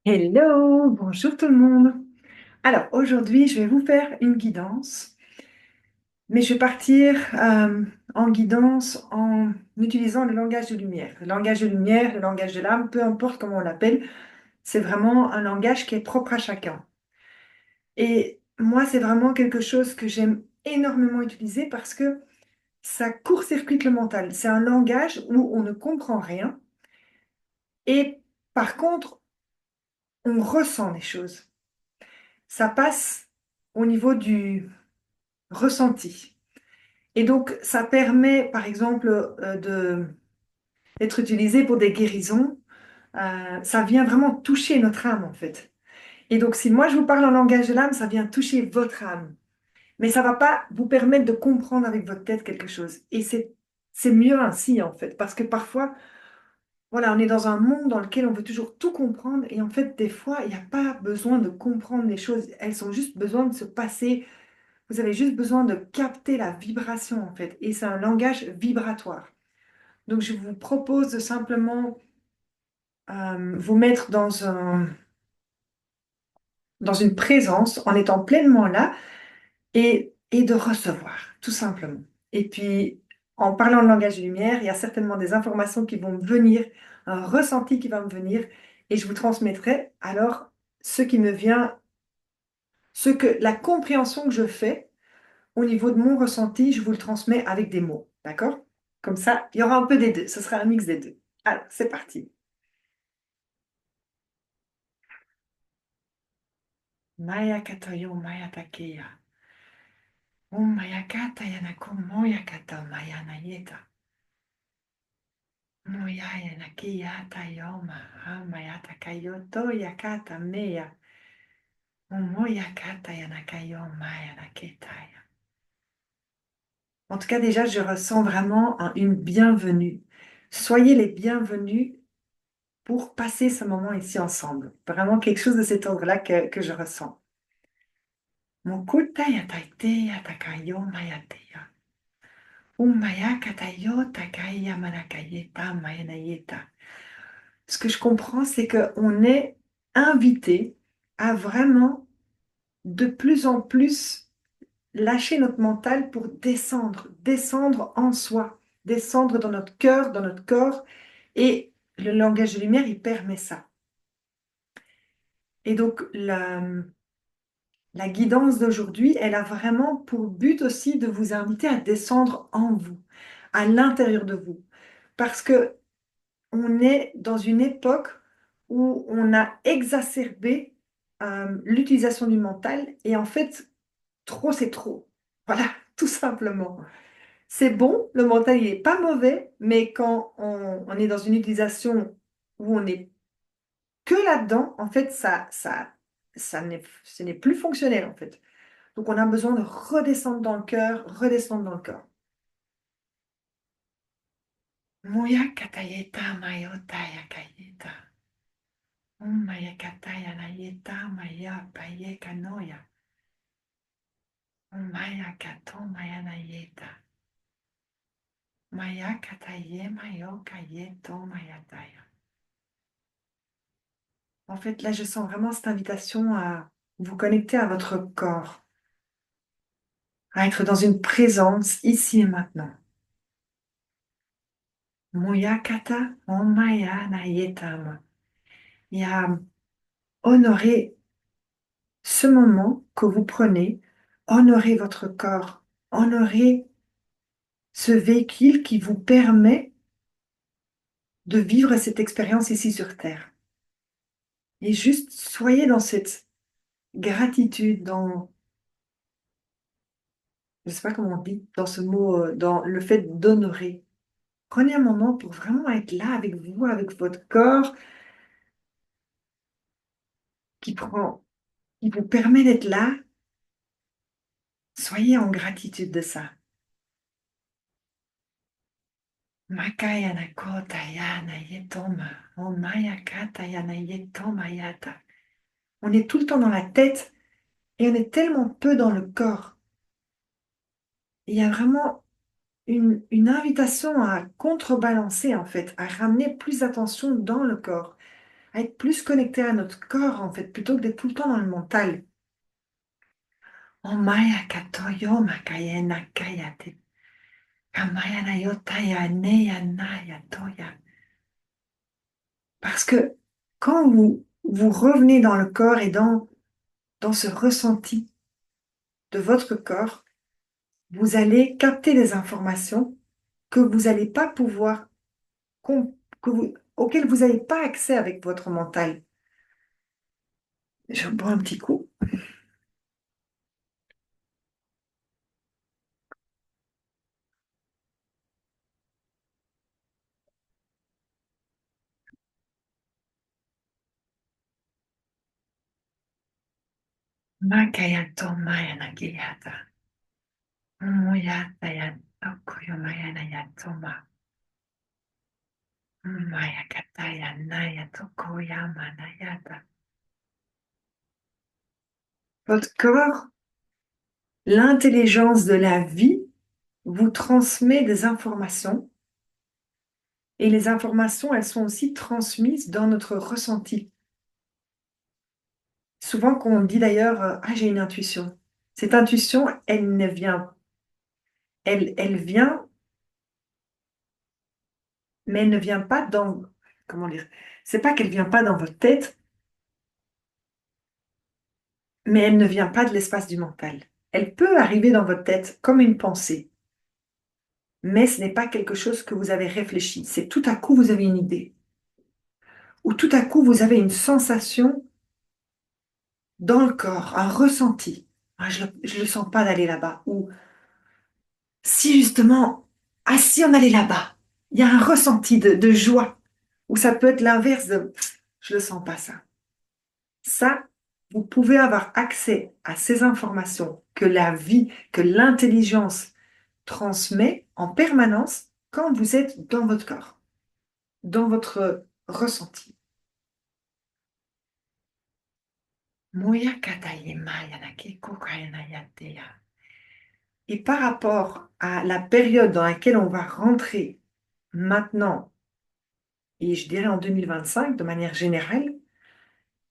Hello, bonjour tout le monde. Alors aujourd'hui, je vais vous faire une guidance, mais je vais partir en guidance en utilisant le langage de lumière. Le langage de lumière, le langage de l'âme, peu importe comment on l'appelle, c'est vraiment un langage qui est propre à chacun. Et moi, c'est vraiment quelque chose que j'aime énormément utiliser parce que ça court-circuite le mental. C'est un langage où on ne comprend rien et par contre, on ressent les choses. Ça passe au niveau du ressenti. Et donc, ça permet, par exemple, d'être utilisé pour des guérisons. Ça vient vraiment toucher notre âme, en fait. Et donc, si moi, je vous parle en langage de l'âme, ça vient toucher votre âme. Mais ça ne va pas vous permettre de comprendre avec votre tête quelque chose. Et c'est mieux ainsi, en fait. Parce que parfois, voilà, on est dans un monde dans lequel on veut toujours tout comprendre. Et en fait, des fois, il n'y a pas besoin de comprendre les choses. Elles ont juste besoin de se passer. Vous avez juste besoin de capter la vibration, en fait. Et c'est un langage vibratoire. Donc, je vous propose de simplement vous mettre dans une présence en étant pleinement là et de recevoir, tout simplement. Et puis, en parlant le langage de lumière, il y a certainement des informations qui vont me venir, un ressenti qui va me venir, et je vous transmettrai alors ce qui me vient, la compréhension que je fais au niveau de mon ressenti, je vous le transmets avec des mots, d'accord? Comme ça, il y aura un peu des deux, ce sera un mix des deux. Alors, c'est parti. Maya katayo maya takeya. Maya kata yana moya kata maya na yeta. Moya yana kiyata yoma. Maya takayo to yakata meya. Moya kata yana kayo maya na ketaya. En tout cas, déjà, je ressens vraiment une bienvenue. Soyez les bienvenus pour passer ce moment ici ensemble. Vraiment quelque chose de cet ordre-là que je ressens. Mokuta yataite yatakayo mayateya. Umaya katayo takaya manakayeta mayanayeta. Ce que je comprends, c'est qu'on est invité à vraiment de plus en plus lâcher notre mental pour descendre, descendre en soi, descendre dans notre cœur, dans notre corps. Et le langage de lumière, il permet ça. Et donc, la guidance d'aujourd'hui, elle a vraiment pour but aussi de vous inviter à descendre en vous, à l'intérieur de vous. Parce que on est dans une époque où on a exacerbé l'utilisation du mental et en fait, trop, c'est trop. Voilà, tout simplement. C'est bon, le mental, il n'est pas mauvais, mais quand on est dans une utilisation où on n'est que là-dedans, en fait, ce n'est plus fonctionnel, en fait. Donc, on a besoin de redescendre dans le cœur, redescendre dans le corps. Moya katayeta mayota yakayeta. Maya kataya nayeta maya paye kanoya. Maya kato maya nayeta. Maya kataye mayo kayeto maya taya. En fait, là, je sens vraiment cette invitation à vous connecter à votre corps, à être dans une présence ici et maintenant. Moya kata maya nayeta. Et à honorer ce moment que vous prenez, honorez votre corps, honorez ce véhicule qui vous permet de vivre cette expérience ici sur Terre. Et juste soyez dans cette gratitude, je ne sais pas comment on dit, dans ce mot, dans le fait d'honorer. Prenez un moment pour vraiment être là avec vous, avec votre corps, qui prend, qui vous permet d'être là. Soyez en gratitude de ça. Makaya na kota yana yetoma, o maya kata yana yetoma yata. On est tout le temps dans la tête et on est tellement peu dans le corps. Il y a vraiment une invitation à contrebalancer, en fait, à ramener plus d'attention dans le corps, à être plus connecté à notre corps, en fait, plutôt que d'être tout le temps dans le mental. Oh maya katoyo makaya nakaya te kamaya na yotaya neya naya toya. Parce que quand vous revenez dans le corps et dans ce ressenti de votre corps, vous allez capter des informations que vous n'allez pas pouvoir, auxquelles vous n'avez pas accès avec votre mental. Je bois un petit coup. Makaya to maya nagiyata. Muyata ya tokuyo maya na yatoma. Maya kataya naya tokoyama nayata. Votre corps, l'intelligence de la vie, vous transmet des informations et les informations, elles sont aussi transmises dans notre ressenti. Souvent, quand on dit d'ailleurs, ah, j'ai une intuition. Cette intuition, elle ne vient, elle vient, mais elle ne vient pas dans, comment dire, c'est pas qu'elle vient pas dans votre tête, mais elle ne vient pas de l'espace du mental. Elle peut arriver dans votre tête comme une pensée, mais ce n'est pas quelque chose que vous avez réfléchi. C'est tout à coup, vous avez une idée, ou tout à coup, vous avez une sensation dans le corps, un ressenti. Ah, je ne le sens pas d'aller là-bas. Ou si justement, ah si on allait là-bas, il y a un ressenti de joie. Ou ça peut être l'inverse de je ne le sens pas ça. Ça, vous pouvez avoir accès à ces informations que la vie, que l'intelligence transmet en permanence quand vous êtes dans votre corps, dans votre ressenti. Moya katayema yanake kokayana yateya. Et par rapport à la période dans laquelle on va rentrer maintenant, et je dirais en 2025 de manière générale,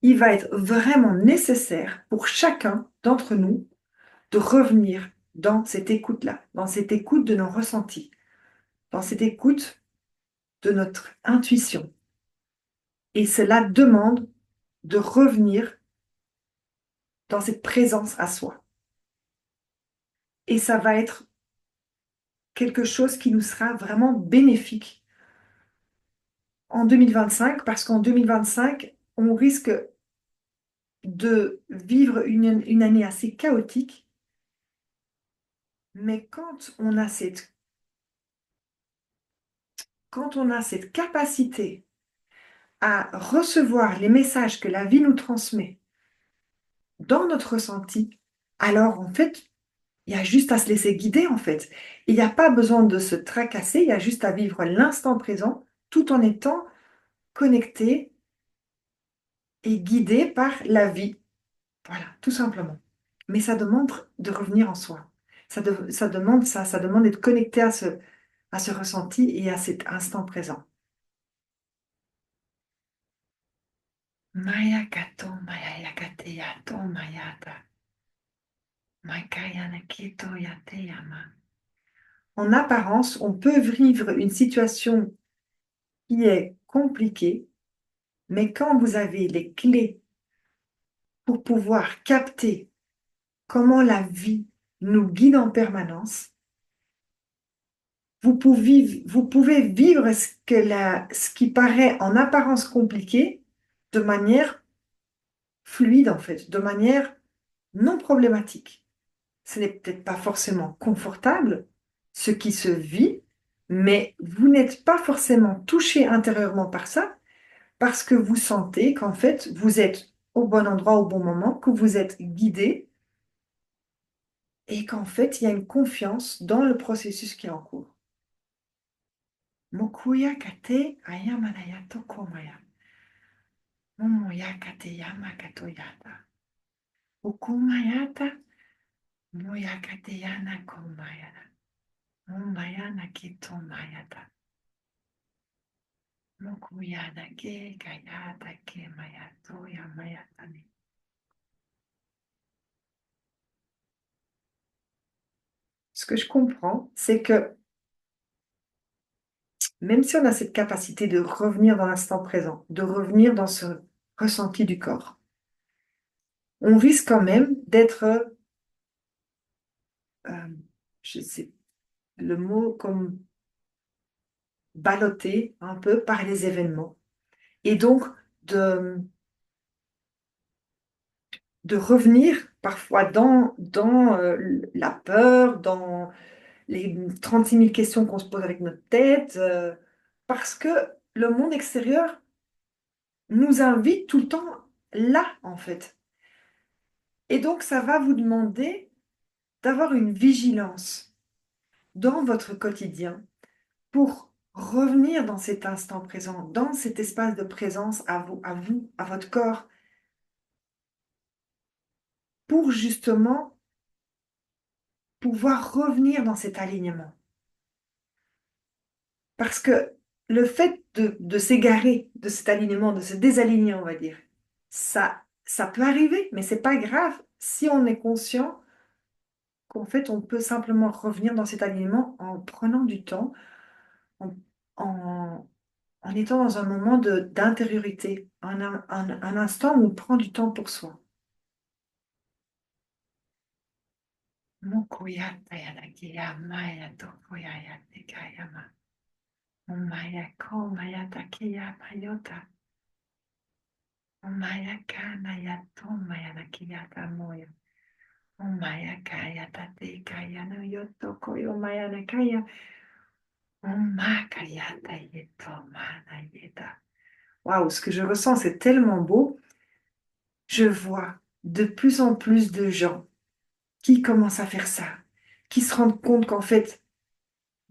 il va être vraiment nécessaire pour chacun d'entre nous de revenir dans cette écoute-là, dans cette écoute de nos ressentis, dans cette écoute de notre intuition. Et cela demande de revenir dans cette présence à soi. Et ça va être quelque chose qui nous sera vraiment bénéfique en 2025, parce qu'en 2025, on risque de vivre une année assez chaotique, mais quand on a cette capacité à recevoir les messages que la vie nous transmet dans notre ressenti, alors en fait, il y a juste à se laisser guider en fait. Il n'y a pas besoin de se tracasser, il y a juste à vivre l'instant présent tout en étant connecté et guidé par la vie. Voilà, tout simplement. Mais ça demande de revenir en soi. Ça demande ça, ça demande d'être connecté à ce ressenti et à cet instant présent. Maya kato, maya yakate yato, mayata. Makaya nakito yate yama. En apparence, on peut vivre une situation qui est compliquée, mais quand vous avez les clés pour pouvoir capter comment la vie nous guide en permanence, vous pouvez vivre ce qui paraît en apparence compliqué de manière fluide, en fait, de manière non problématique. Ce n'est peut-être pas forcément confortable, ce qui se vit, mais vous n'êtes pas forcément touché intérieurement par ça, parce que vous sentez qu'en fait, vous êtes au bon endroit au bon moment, que vous êtes guidé et qu'en fait, il y a une confiance dans le processus qui est en cours. Mokuya kate ayamanaya tokomaya. Momoya kate yamakato yata. Ukumayata moya kate yana komaya. Umayana kito mayata. Mokuyana ke kayata ke mayato ya mayatani. Ce que je comprends, c'est que même si on a cette capacité de revenir dans l'instant présent, de revenir dans ce ressenti du corps, on risque quand même d'être, euh, je sais le mot comme ballotté un peu par les événements. Et donc de, de revenir parfois dans la peur, dans les 36 000 questions qu'on se pose avec notre tête, parce que le monde extérieur nous invite tout le temps là, en fait. Et donc, ça va vous demander d'avoir une vigilance dans votre quotidien pour revenir dans cet instant présent, dans cet espace de présence à vous, à votre corps, pour justement pouvoir revenir dans cet alignement. Parce que le fait de s'égarer de cet alignement, de se désaligner, on va dire, ça peut arriver, mais c'est pas grave si on est conscient qu'en fait, on peut simplement revenir dans cet alignement en prenant du temps, en, en, en étant dans un moment d'intériorité, un instant où on prend du temps pour soi. Mukuyata yadakiya maya tokuya yatekayama. Umaya komaya takiya mayota. Umaya kana yatomaya nakiyata moya. Umaya kaya tatekaya no yotoko yomaya nakaya. Umakaya tayetomana yeta. Waouh, ce que je ressens, c'est tellement beau. Je vois de plus en plus de gens qui commencent à faire ça, qui se rendent compte qu'en fait,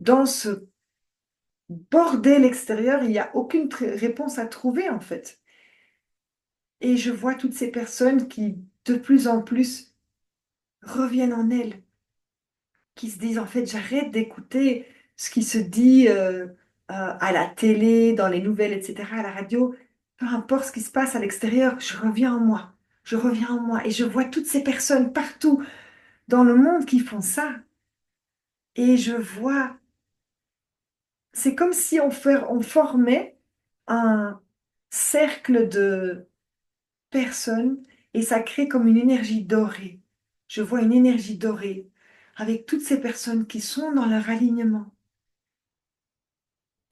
dans ce bordel extérieur, il n'y a aucune réponse à trouver en fait. Et je vois toutes ces personnes qui, de plus en plus, reviennent en elles, qui se disent en fait, j'arrête d'écouter ce qui se dit à la télé, dans les nouvelles, etc., à la radio. Peu importe ce qui se passe à l'extérieur, je reviens en moi. Je reviens en moi. Et je vois toutes ces personnes partout dans le monde qui font ça. Et je vois, c'est comme si on formait un cercle de personnes et ça crée comme une énergie dorée. Je vois une énergie dorée avec toutes ces personnes qui sont dans leur alignement.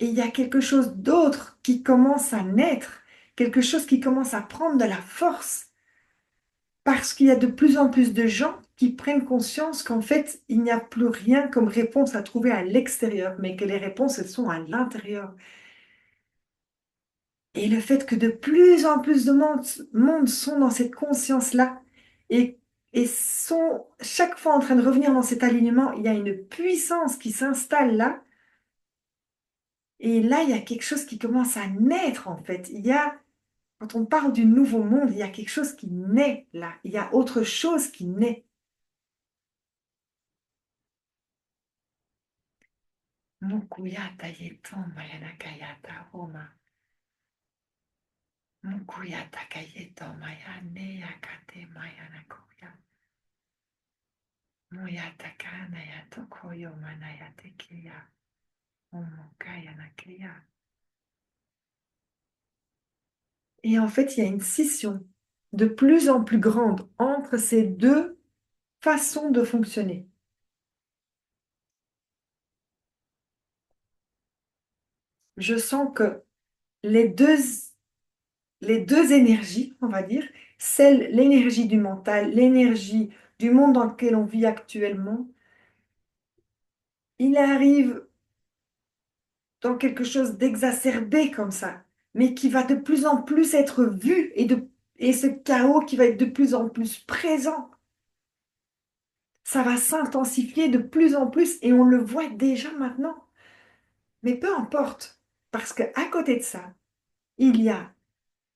Et il y a quelque chose d'autre qui commence à naître, quelque chose qui commence à prendre de la force parce qu'il y a de plus en plus de gens qui prennent conscience qu'en fait, il n'y a plus rien comme réponse à trouver à l'extérieur, mais que les réponses, elles sont à l'intérieur. Et le fait que de plus en plus de monde sont dans cette conscience-là et, et sont chaque fois en train de revenir dans cet alignement, il y a une puissance qui s'installe là. Et là, il y a quelque chose qui commence à naître en fait. Quand on parle du nouveau monde, il y a quelque chose qui naît là. Il y a autre chose qui naît. Mukuyata yeton mayanakayata homa. Mukuyata kayeton mayane yakate mayanakuya. Muyata kana yatokoyo manayatekiya. Omukaya nakiya. Et en fait, il y a une scission de plus en plus grande entre ces deux façons de fonctionner. Je sens que les deux, les deux énergies, on va dire, l'énergie du mental, l'énergie du monde dans lequel on vit actuellement, il arrive dans quelque chose d'exacerbé comme ça, mais qui va de plus en plus être vu et ce chaos qui va être de plus en plus présent. Ça va s'intensifier de plus en plus et on le voit déjà maintenant. Mais peu importe, parce qu'à côté de ça, il y a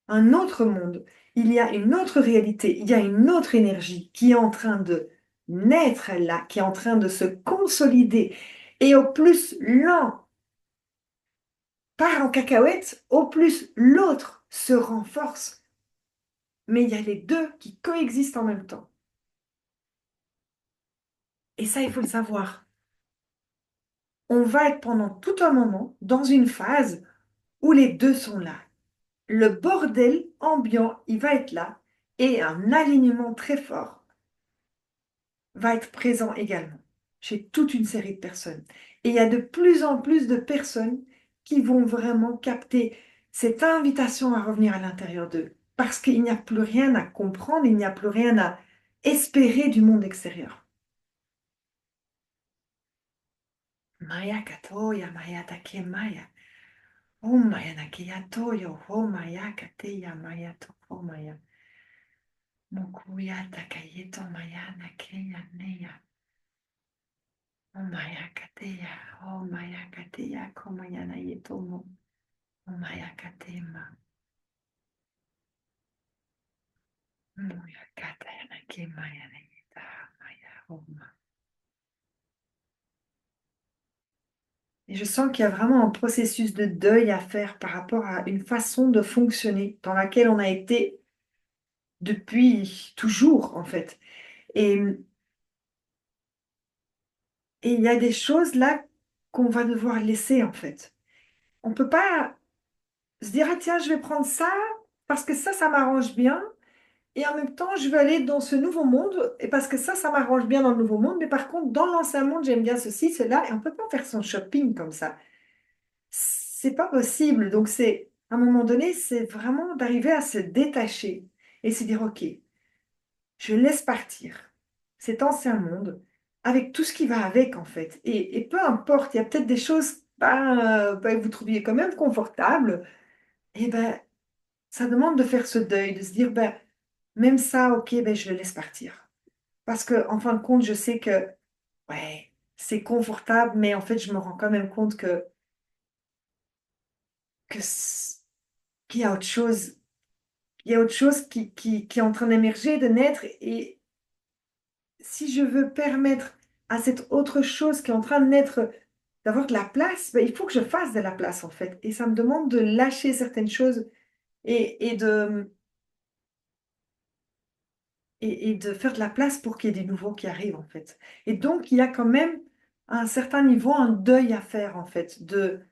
un autre monde, il y a une autre réalité, il y a une autre énergie qui est en train de naître là, qui est en train de se consolider Et au plus l'un part en cacahuète, au plus l'autre se renforce. Mais il y a les deux qui coexistent en même temps. Et ça, il faut le savoir. On va être pendant tout un moment dans une phase où les deux sont là. Le bordel ambiant, il va être là et un alignement très fort va être présent également chez toute une série de personnes. Et il y a de plus en plus de personnes qui vont vraiment capter cette invitation à revenir à l'intérieur d'eux parce qu'il n'y a plus rien à comprendre, il n'y a plus rien à espérer du monde extérieur. Maya katoya, maya take maya. Oh maya nakia toyo, oh maya kateya, maya toko maya. Mokuya takayeto maya nakeya neya. Oh maya kateya, oh maya kateya, komaya na yetomo. Oh maya katema. Moya kataya nake maya na yeta maya oma. Et je sens qu'il y a vraiment un processus de deuil à faire par rapport à une façon de fonctionner dans laquelle on a été depuis toujours, en fait. Et, et il y a des choses là qu'on va devoir laisser, en fait. On ne peut pas se dire, ah tiens, je vais prendre ça parce que ça m'arrange bien. Et en même temps, je veux aller dans ce nouveau monde, et parce que ça m'arrange bien dans le nouveau monde, mais par contre, dans l'ancien monde, j'aime bien ceci, cela, et on ne peut pas faire son shopping comme ça. C'est pas possible. Donc, à un moment donné, c'est vraiment d'arriver à se détacher et se dire, OK, je laisse partir cet ancien monde avec tout ce qui va avec, en fait. Et peu importe, il y a peut-être des choses que vous trouviez quand même confortables, et ben, ça demande de faire ce deuil, de se dire, ben, même ça, OK, ben, je le laisse partir. Parce que, en fin de compte, je sais que, ouais, c'est confortable, mais en fait, je me rends quand même compte que qu'il y a autre chose. Il y a autre chose qui est en train d'émerger, de naître. Et si je veux permettre à cette autre chose qui est en train de naître d'avoir de la place, ben, il faut que je fasse de la place, en fait. Et ça me demande de lâcher certaines choses et de faire de la place pour qu'il y ait des nouveaux qui arrivent, en fait. Et donc, il y a quand même, à un certain niveau, un deuil à faire, en fait, de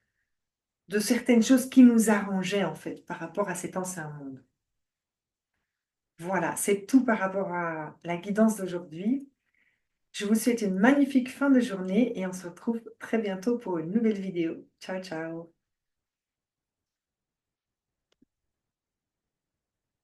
certaines choses qui nous arrangeaient, en fait, par rapport à cet ancien monde. Voilà, c'est tout par rapport à la guidance d'aujourd'hui. Je vous souhaite une magnifique fin de journée et on se retrouve très bientôt pour une nouvelle vidéo. Ciao, ciao!